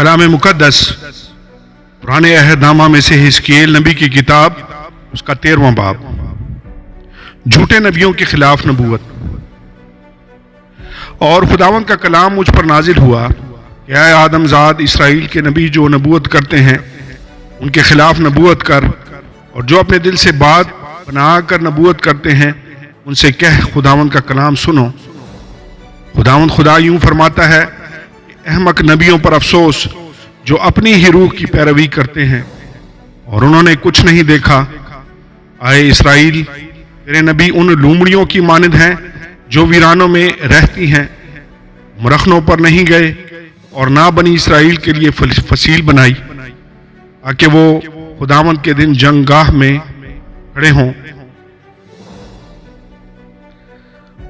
کلام مقدس پرانے عہد نامہ میں سے حزقیل نبی کی کتاب، اس کا 13واں باب، جھوٹے نبیوں کے خلاف نبوت۔ اور خداوند کا کلام مجھ پر نازل ہوا کہ اے آدم زاد، اسرائیل کے نبی جو نبوت کرتے ہیں ان کے خلاف نبوت کر، اور جو اپنے دل سے بات بنا کر نبوت کرتے ہیں ان سے کہہ خداوند کا کلام سنو۔ خداوند خدا یوں فرماتا ہے کہ احمق نبیوں پر افسوس جو اپنی ہی روح کی پیروی کرتے ہیں اور انہوں نے کچھ نہیں دیکھا۔ اے اسرائیل، تیرے نبی ان لومڑیوں کی مانند ہیں جو ویرانوں میں رہتی ہیں، مرخنوں پر نہیں گئے اور نہ بنی اسرائیل کے لیے فصیل بنائی تاکہ وہ خداوند کے دن جنگ گاہ میں کھڑے ہوں۔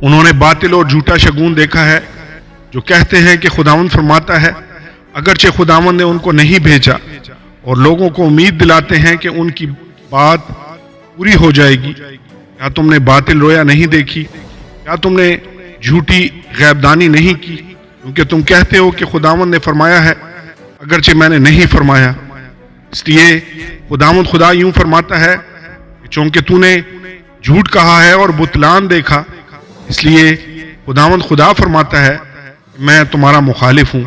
انہوں نے باطل اور جھوٹا شگون دیکھا ہے جو کہتے ہیں کہ خداوند فرماتا ہے، اگرچہ خداوند نے ان کو نہیں بھیجا، اور لوگوں کو امید دلاتے ہیں کہ ان کی بات پوری ہو جائے گی۔ کیا تم نے باطل رویا نہیں دیکھی؟ کیا تم نے جھوٹی غیبدانی نہیں کی؟ کیونکہ تم کہتے ہو کہ خداوند نے فرمایا ہے، اگرچہ میں نے نہیں فرمایا۔ اس لیے خداوند خدا یوں فرماتا ہے کہ چونکہ تو نے جھوٹ کہا ہے اور بتلان دیکھا، اس لیے خداوند خدا فرماتا ہے کہ میں تمہارا مخالف ہوں،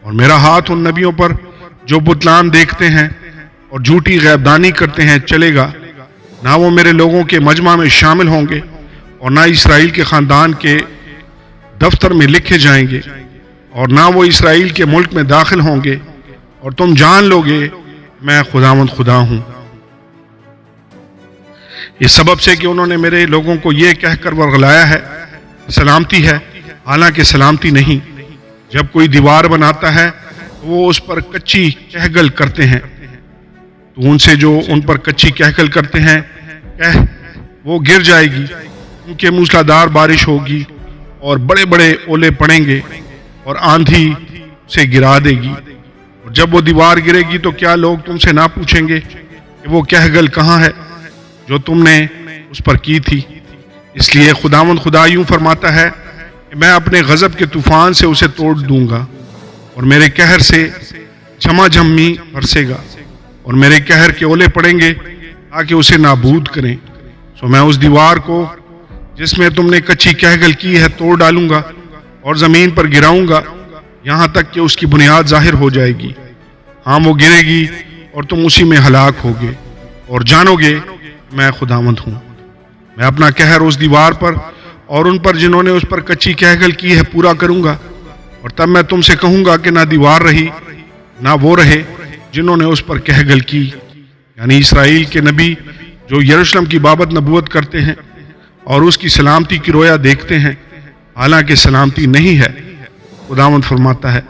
اور میرا ہاتھ ان نبیوں پر جو بتلان دیکھتے ہیں اور جھوٹی غیبدانی کرتے ہیں چلے گا۔ نہ وہ میرے لوگوں کے مجمع میں شامل ہوں گے اور نہ اسرائیل کے خاندان کے دفتر میں لکھے جائیں گے، اور نہ وہ اسرائیل کے ملک میں داخل ہوں گے، اور تم جان لو گے میں خداوند خدا ہوں۔ اس سبب سے کہ انہوں نے میرے لوگوں کو یہ کہہ کر ورغلایا ہے سلامتی ہے، حالانکہ سلامتی نہیں۔ جب کوئی دیوار بناتا ہے تو وہ اس پر کچی کہگل کرتے ہیں، تو ان سے جو ان پر کچی کہگل کرتے ہیں وہ گر جائے گی، کیونکہ موسلادھار بارش ہوگی اور بڑے بڑے اولے پڑیں گے اور آندھی سے گرا دے گی۔ اور جب وہ دیوار گرے گی تو کیا لوگ تم سے نہ پوچھیں گے کہ وہ کہگل کہاں ہے جو تم نے اس پر کی تھی؟ اس لیے خداوند خدا یوں فرماتا ہے کہ میں اپنے غضب کے طوفان سے اسے توڑ دوں گا، اور میرے قہر سے جھما جھمی برسے گا، اور میرے قہر کے اولے پڑیں گے تاکہ اسے نابود کریں۔ سو میں اس دیوار کو جس میں تم نے کچی کہگل کی ہے توڑ ڈالوں گا اور زمین پر گراؤں گا، یہاں تک کہ اس کی بنیاد ظاہر ہو جائے گی۔ ہاں وہ گرے گی اور تم اسی میں ہلاک ہوگے، اور جانو گے میں خداوند ہوں۔ میں اپنا قہر اس دیوار پر اور ان پر جنہوں نے اس پر کچی کہگل کی ہے پورا کروں گا، اور تب میں تم سے کہوں گا کہ نہ دیوار رہی نہ وہ رہے جنہوں نے اس پر کہگل کی، یعنی اسرائیل کے نبی جو یروشلم کی بابت نبوت کرتے ہیں اور اس کی سلامتی کی رویا دیکھتے ہیں، حالانکہ سلامتی نہیں ہے۔ خداوند فرماتا ہے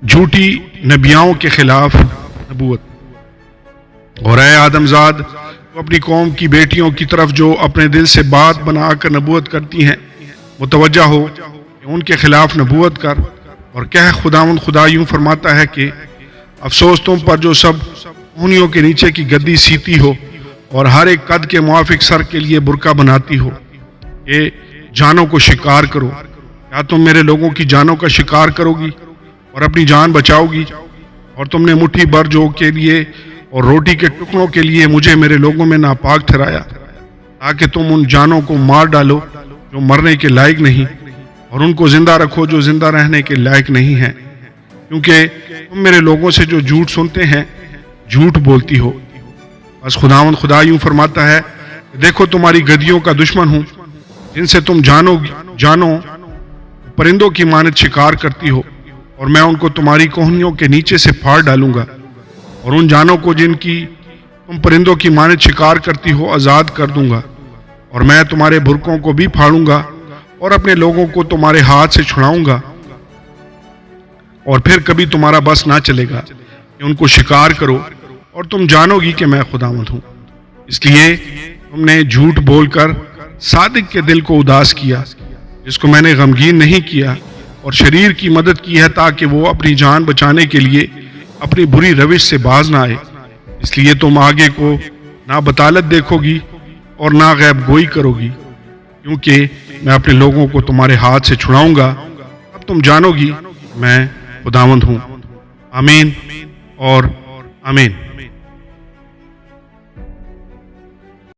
جھوٹی نبیوں کے خلاف نبوت۔ اور اے آدم زاد، تو اپنی قوم کی بیٹیوں کی طرف جو اپنے دل سے بات بنا کر نبوت کرتی ہیں متوجہ ہو کہ ان کے خلاف نبوت کر، اور کہہ خداوند خدا یوں فرماتا ہے کہ افسوس تم پر جو سب اونیوں کے نیچے کی گدی سیتی ہو اور ہر ایک قد کے موافق سر کے لیے برقع بناتی ہو، کہ جانوں کو شکار کرو۔ کیا تم میرے لوگوں کی جانوں کا شکار کرو گی اور اپنی جان بچاؤ گی؟ اور تم نے مٹھی بھر جو کے لیے اور روٹی کے ٹکڑوں کے لیے مجھے میرے لوگوں میں ناپاک ٹھہرایا، تاکہ تم ان جانوں کو مار ڈالو جو مرنے کے لائق نہیں، اور ان کو زندہ رکھو جو زندہ رہنے کے لائق نہیں ہیں، کیونکہ تم میرے لوگوں سے جو جھوٹ سنتے ہیں جھوٹ بولتی ہو۔ بس خداوند خدا یوں فرماتا ہے دیکھو تمہاری گدیوں کا دشمن ہوں، جن سے تم جانو پرندوں کی مانند شکار کرتی ہو، اور میں ان کو تمہاری کوہنیوں کے نیچے سے پھاڑ ڈالوں گا، اور ان جانوں کو جن کی تم پرندوں کی مانند شکار کرتی ہو آزاد کر دوں گا، اور میں تمہارے برقوں کو بھی پھاڑوں گا اور اپنے لوگوں کو تمہارے ہاتھ سے چھڑاؤں گا، اور پھر کبھی تمہارا بس نہ چلے گا کہ ان کو شکار کرو، اور تم جانو گی کہ میں خداوند ہوں۔ اس لیے تم نے جھوٹ بول کر صادق کے دل کو اداس کیا، جس کو میں نے غمگین نہیں کیا، اور شریر کی مدد کی ہے تاکہ وہ اپنی جان بچانے کے لیے اپنی بری روش سے باز نہ آئے۔ اس لیے تم آگے کو نہ بطالت دیکھو گی اور نہ غیب گوئی کرو گی، کیونکہ میں اپنے لوگوں کو تمہارے ہاتھ سے چھڑاؤں گا، اب تم جانو گی میں خداوند ہوں۔ آمین اور آمین.